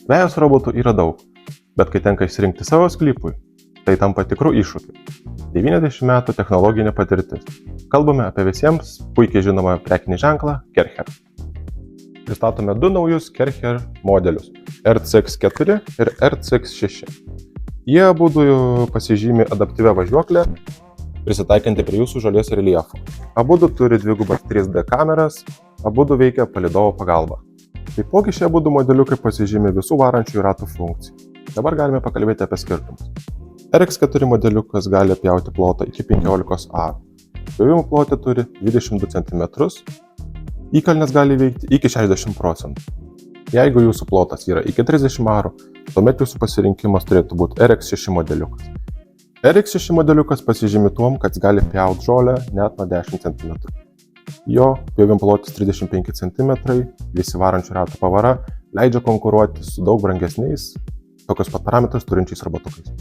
Vejos robotų yra daug, bet kai tenka išsirinkti savo sklypui, tai tampa tikrų iššūkių. 90 metų technologinė patirtis. Kalbame apie visiems puikiai žinomą prekinį ženklą Kercher. Pristatome du naujus Kercher modelius – RCX4 ir RCX6. Jie abudu pasižymi adaptyvia važiuoklė, prisitaikanti prie jūsų žolės reljefo. Abudu turi dvigubas 3D kameras, abudu veikia palydovo pagalba. Taipogi šie abudu modeliukai pasižymi visų varančiųjų ratų funkcijų. Dabar galime pakalbėti apie skirtumus. RX4 modeliukas gali pjauti plotą iki 15 arų. Pjovimo plotį turi 22 cm. Įkalnės gali veikti iki 60%. Jeigu jūsų plotas yra iki 30 arų, tuomet jūsų pasirinkimas turėtų būti RX6 modeliukas. RX6 modeliukas pasižymi tuom, kad jis gali pjauti žolę net nuo 10 cm. Jo pjovimo plotis 35 cm, visi varančių ratų pavara leidžia konkuruoti su daug brangesniais, tokius pat parametrus turinčiais robotukais.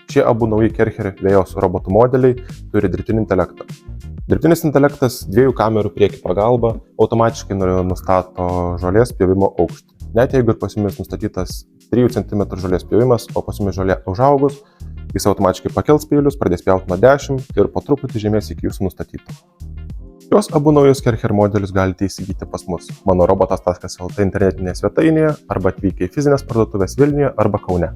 Šie abu nauji Kercher vejos robotų modeliai turi dirbtinį intelektą. Dirbtinis intelektas 2 kamerų priekį pagalba automatiškai nustato žolės pjovimo aukštį. Net jeigu ir pas jumis nustatytas 3 cm žolės pjovimas, o pas jumis žolė užaugus, jis automatiškai pakels peilius, pradės pjauti nuo 10 ir po truputį žemės iki jūsų nustatyto. Šios abu naujus Kercher modelius galite įsigyti pas mus manorobotas.lt internetinėje svetainėje arba atvykę į fizinės parduotuvės Vilniuje arba Kaune.